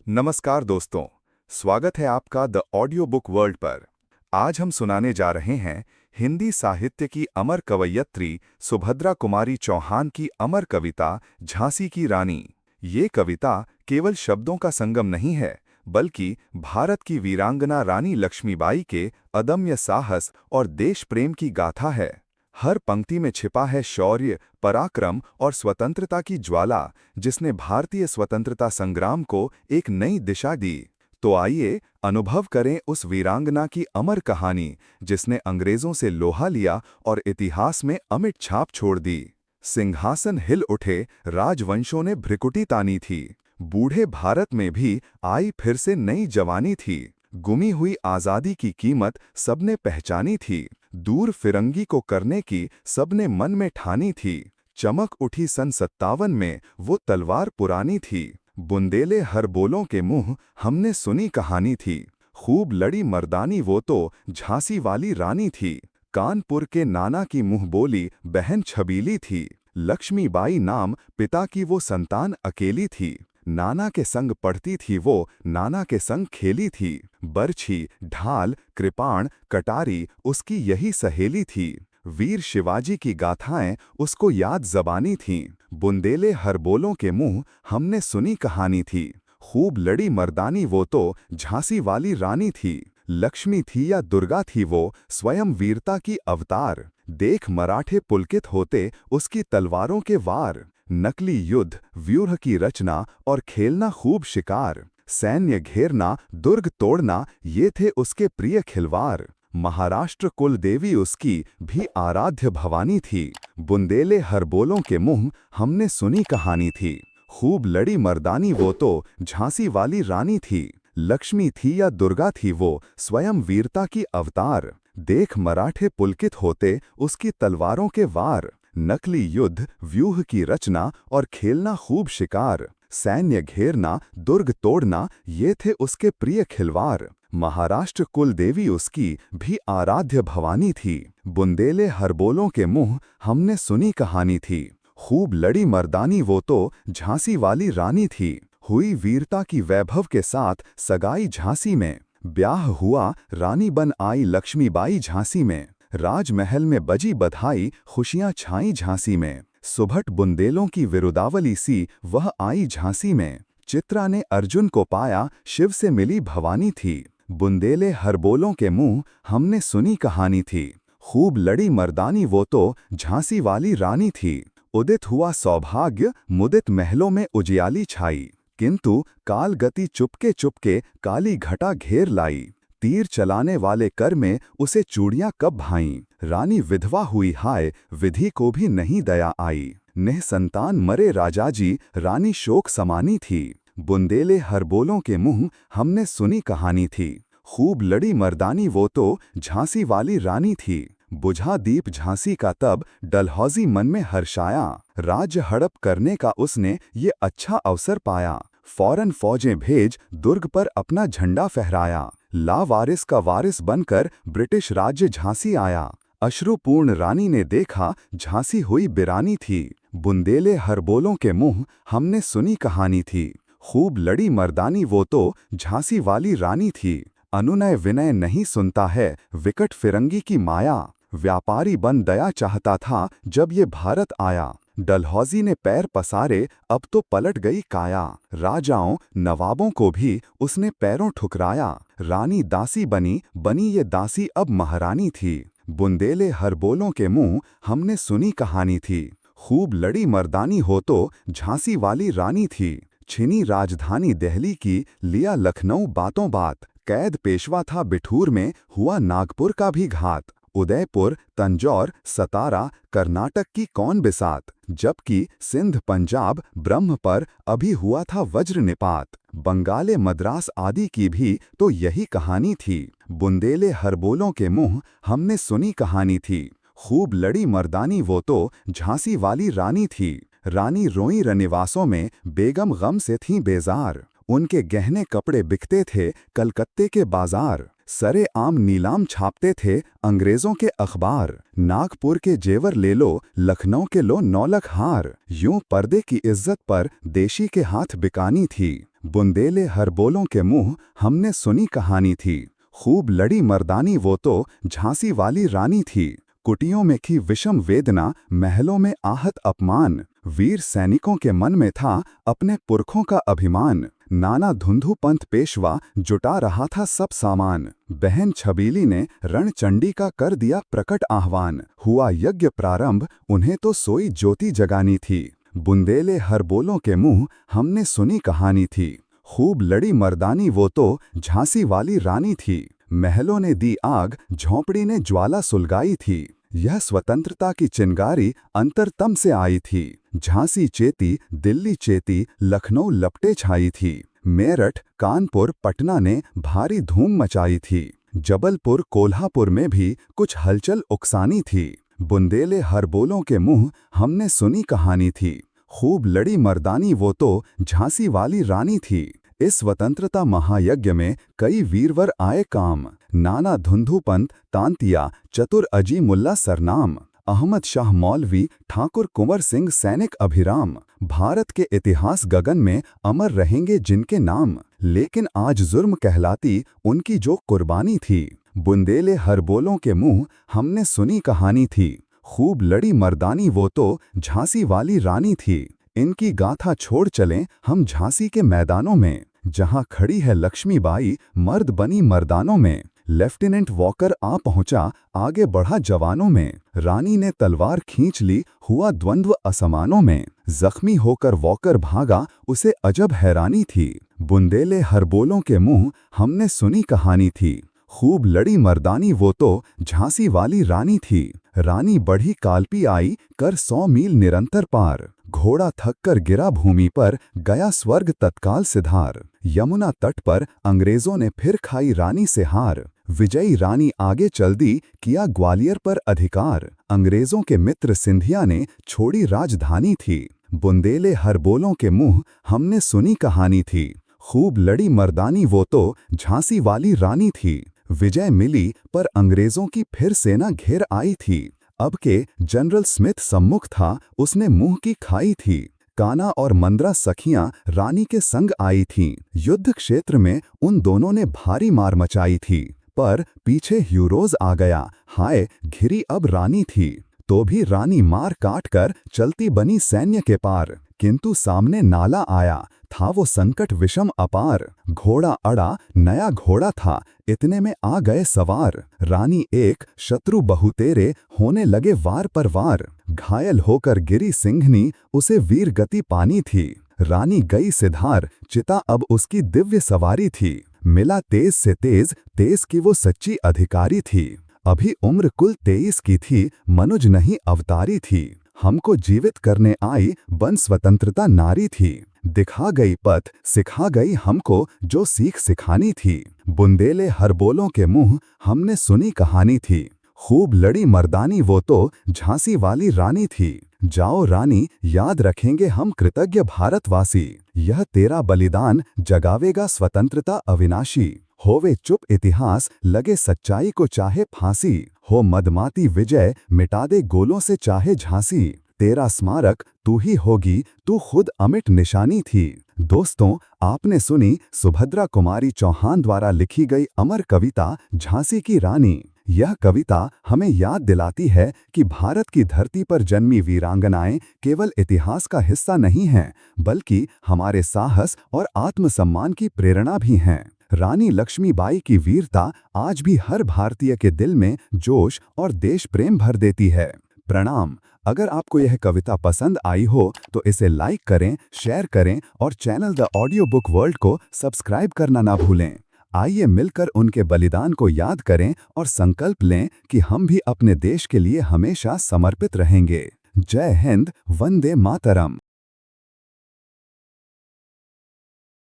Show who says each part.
Speaker 1: नमस्कार दोस्तों, स्वागत है आपका द ऑडियो बुक वर्ल्ड पर। आज हम सुनाने जा रहे हैं हिंदी साहित्य की अमर कवयित्री सुभद्रा कुमारी चौहान की अमर कविता झांसी की रानी। ये कविता केवल शब्दों का संगम नहीं है, बल्कि भारत की वीरांगना रानी लक्ष्मीबाई के अदम्य साहस और देश प्रेम की गाथा है। हर पंक्ति में छिपा है शौर्य, पराक्रम और स्वतंत्रता की ज्वाला, जिसने भारतीय स्वतंत्रता संग्राम को एक नई दिशा दी। तो आइए अनुभव करें उस वीरांगना की अमर कहानी, जिसने अंग्रेजों से लोहा लिया और इतिहास में अमिट छाप छोड़ दी। सिंहासन हिल उठे, राजवंशों ने भ्रिकुटी तानी थी। बूढ़े भारत में भी आई फिर से नई जवानी थी। गुमी हुई आज़ादी की कीमत सबने पहचानी थी। दूर फिरंगी को करने की सबने मन में ठानी थी। चमक उठी सन 57 में वो तलवार पुरानी थी। बुंदेले हर बोलों के मुंह हमने सुनी कहानी थी। खूब लड़ी मर्दानी वो तो झांसी वाली रानी थी। कानपुर के नाना की मुंह बोली बहन छबीली थी। लक्ष्मीबाई नाम पिता की वो संतान अकेली थी। नाना के संग पढ़ती थी वो, नाना के संग खेली थी। बरछी, ढाल, कृपाण, कटारी उसकी यही सहेली थी। वीर शिवाजी की गाथाएं उसको याद ज़बानी थीं। बुंदेले हर बोलों के मुंह हमने सुनी कहानी थी। खूब लड़ी मर्दानी वो तो झांसी वाली रानी थी। लक्ष्मी थी या दुर्गा थी वो, स्वयं वीरता की अवतार। देख मराठे पुलकित होते उसकी तलवारों के वार। नकली युद्ध, व्यूह की रचना और खेलना खूब शिकार। सैन्य घेरना, दुर्ग तोड़ना, ये थे उसके प्रिय खिलवाड़। महाराष्ट्र कुल देवी उसकी भी आराध्य भवानी थी। बुंदेले हर बोलों के मुंह हमने सुनी कहानी थी। खूब लड़ी मर्दानी वो तो झांसी वाली रानी थी। लक्ष्मी थी या दुर्गा थी वो, स्वयं वीरता की अवतार। देख मराठे पुलकित होते उसकी तलवारों के वार। नकली युद्ध, व्यूह की रचना और खेलना खूब शिकार। सैन्य घेरना, दुर्ग तोड़ना, ये थे उसके प्रिय खिलवाड़। महाराष्ट्र कुल देवी उसकी भी आराध्य भवानी थी। बुंदेले हर बोलों के मुंह हमने सुनी कहानी थी। खूब लड़ी मर्दानी वो तो झांसी वाली रानी थी। हुई वीरता की वैभव के साथ सगाई झांसी में। ब्याह हुआ, रानी बन आई लक्ष्मीबाई झांसी में। राजमहल में बजी बधाई, खुशियां छाई झांसी में। सुभट बुंदेलों की विरुदावली सी वह आई झांसी में। चित्रा ने अर्जुन को पाया, शिव से मिली भवानी थी। बुंदेले हर बोलों के मुंह हमने सुनी कहानी थी। खूब लड़ी मर्दानी वो तो झांसी वाली रानी थी। उदित हुआ सौभाग्य, मुदित महलों में उजियाली छाई। किंतु काल गति चुपके चुपके काली घटा घेर लाई। तीर चलाने वाले कर में उसे चूड़ियां कब भाईं। रानी विधवा हुई हाय, विधि को भी नहीं दया आई। निःसंतान मरे राजाजी, रानी शोक समानी थी। बुंदेले हर बोलों के मुंह हमने सुनी कहानी थी। खूब लड़ी मर्दानी वो तो झांसी वाली रानी थी। बुझा दीप झांसी का तब डलहौजी मन में हर्षाया। राज्य हड़प करने का उसने ये अच्छा अवसर पाया। फौरन फौजें भेज दुर्ग पर अपना झंडा फहराया। लावारिस का वारिस बनकर ब्रिटिश राज्य झांसी आया। अश्रुपूर्ण रानी ने देखा, झांसी हुई बिरानी थी। बुंदेले हर बोलों के मुंह हमने सुनी कहानी थी। खूब लड़ी मर्दानी वो तो झांसी वाली रानी थी। अनुनय विनय नहीं सुनता है, विकट फिरंगी की माया। व्यापारी बन दया चाहता था जब ये भारत आया। डलहौजी ने पैर पसारे, अब तो पलट गई काया। राजाओं नवाबों को भी उसने पैरों ठुकराया। रानी दासी बनी, बनी ये दासी अब महारानी थी। बुंदेले हर बोलों के मुंह हमने सुनी कहानी थी। खूब लड़ी मर्दानी हो तो झांसी वाली रानी थी। छिनी राजधानी दिल्ली की, लिया लखनऊ बातों बात। कैद पेशवा था बिठूर में, हुआ नागपुर का भी घात। उदयपुर, तंजौर, सतारा, कर्नाटक की कौन बिसात। जबकि सिंध पंजाब ब्रह्म पर अभी हुआ था वज्र निपात। बंगाले मद्रास आदि की भी तो यही कहानी थी। बुंदेले हर बोलों के मुंह हमने सुनी कहानी थी। खूब लड़ी मर्दानी वो तो झांसी वाली रानी थी। रानी रोई रनिवासों में, बेगम गम से थीं बेजार। उनके गहने कपड़े बिकते थे कलकत्ते के बाजार। सरेआम नीलाम छापते थे अंग्रेजों के अखबार। नागपुर के जेवर ले लो, लखनऊ के लो 9 लाख हार। यूं पर्दे की इज्जत पर देशी के हाथ बिकानी थी। बुंदेले हरबोलों के मुंह हमने सुनी कहानी थी। खूब लड़ी मर्दानी वो तो झांसी वाली रानी थी। कुटियों में की विषम वेदना, महलों में आहत अपमान। वीर सैनिकों के मन में था अपने पुरखों का अभिमान। नाना धुंधु पंथ पेशवा जुटा रहा था सब सामान। बहन छबीली ने रणचंडी का कर दिया प्रकट आह्वान। हुआ यज्ञ प्रारंभ, उन्हें तो सोई ज्योति जगानी थी। बुंदेले हरबोलों के मुंह हमने सुनी कहानी थी। खूब लड़ी मर्दानी वो तो झांसी वाली रानी थी। महलों ने दी आग, झोंपड़ी ने ज्वाला सुलगाई थी। यह स्वतंत्रता की चिंगारी अंतरतम से आई थी। झांसी चेती, दिल्ली चेती, लखनऊ लपटे छाई थी। मेरठ, कानपुर, पटना ने भारी धूम मचाई थी। जबलपुर, कोल्हापुर में भी कुछ हलचल उकसानी थी। बुंदेले हरबोलों के मुंह हमने सुनी कहानी थी। खूब लड़ी मर्दानी वो तो झांसी वाली रानी थी। इस स्वतंत्रता महायज्ञ में कई वीरवर आए काम। नाना धुंधु पंत, तांतिया, चतुर अजी मुल्ला सरनाम। अहमद शाह मौलवी, ठाकुर कुंवर सिंह सैनिक अभिराम। भारत के इतिहास गगन में अमर रहेंगे जिनके नाम। लेकिन आज जुर्म कहलाती उनकी जो कुर्बानी थी। बुंदेले हरबोलों के मुंह हमने सुनी कहानी थी। खूब लड़ी मर्दानी वो तो झांसी वाली रानी थी। इनकी गाथा छोड़ चलें हम झांसी के मैदानों में, जहां खड़ी है लक्ष्मीबाई मर्द बनी मर्दानों में। लेफ्टिनेंट वॉकर आ पहुंचा, आगे बढ़ा जवानों में। रानी ने तलवार खींच ली, हुआ द्वंद्व असमानों में। जख्मी होकर वॉकर भागा, उसे अजब हैरानी थी। बुंदेले हरबोलों के मुंह हमने सुनी कहानी थी। खूब लड़ी मर्दानी वो तो झांसी वाली रानी थी। रानी बढ़ी कालपी आई, कर 100 मील निरंतर पार। घोड़ा थक कर गिरा भूमि पर, गया स्वर्ग तत्काल सिधार। यमुना तट पर अंग्रेजों ने फिर खाई रानी से हार। विजयी रानी आगे चल दी, किया ग्वालियर पर अधिकार। अंग्रेजों के मित्र सिंधिया ने छोड़ी राजधानी थी। बुंदेले हरबोलों के मुंह हमने सुनी कहानी थी। खूब लड़ी मर्दानी वो तो झांसी वाली रानी थी। विजय मिली पर अंग्रेजों की फिर सेना घेर आई थी। अब के जनरल स्मिथ सम्मुख था, उसने मुंह की खाई थी। काना और मंद्रा सखियां रानी के संग आई थीं। युद्ध क्षेत्र में उन दोनों ने भारी मार मचाई थी। पर पीछे ह्यूरोज आ गया, हाय घिरी अब रानी थी। तो भी रानी मार काट कर चलती बनी सैन्य के पार। किंतु सामने नाला आया, था वो संकट विषम अपार। घोड़ा अड़ा, नया घोड़ा था, इतने में आ गए सवार। रानी एक, शत्रु बहुतेरे, होने लगे वार पर वार। घायल होकर गिरी सिंघनी, उसे वीर गति पानी थी। रानी गई सिधार, चिता अब उसकी दिव्य सवारी थी। मिला तेज से तेज, तेज की वो सच्ची अधिकारी थी। अभी उम्र कुल 23 की थी, मनुज नहीं अवतारी थी। हमको जीवित करने आई, बन स्वतंत्रता नारी थी। दिखा गई पथ, सिखा गई हमको जो सीख सिखानी थी। बुंदेले हरबोलों के मुंह हमने सुनी कहानी थी। खूब लड़ी मर्दानी वो तो झांसी वाली रानी थी। जाओ रानी, याद रखेंगे हम कृतज्ञ भारतवासी। यह तेरा बलिदान जगावेगा स्वतंत्रता अविनाशी। होवे चुप इतिहास, लगे सच्चाई को चाहे फांसी। हो मदमाती विजय, मिटा दे गोलों से चाहे झांसी। तेरा स्मारक तू ही होगी, तू खुद अमिट निशानी थी। दोस्तों, आपने सुनी सुभद्रा कुमारी चौहान द्वारा लिखी गई अमर कविता झांसी की रानी। यह कविता हमें याद दिलाती है कि भारत की धरती पर जन्मी वीरांगनाएं केवल इतिहास का हिस्सा नहीं हैं, बल्कि हमारे साहस और आत्मसम्मान की प्रेरणा भी हैं। रानी लक्ष्मीबाई की वीरता आज भी हर भारतीय के दिल में जोश और देश प्रेम भर देती है। प्रणाम। अगर आपको यह कविता पसंद आई हो तो इसे लाइक करें, शेयर करें और channel the audio book world को सब्सक्राइब करना ना भूलें। आइए मिलकर उनके बलिदान को याद करें और संकल्प लें कि हम भी अपने देश के लिए हमेशा समर्पित रहेंगे। जय हिंद, वंदे मातरम।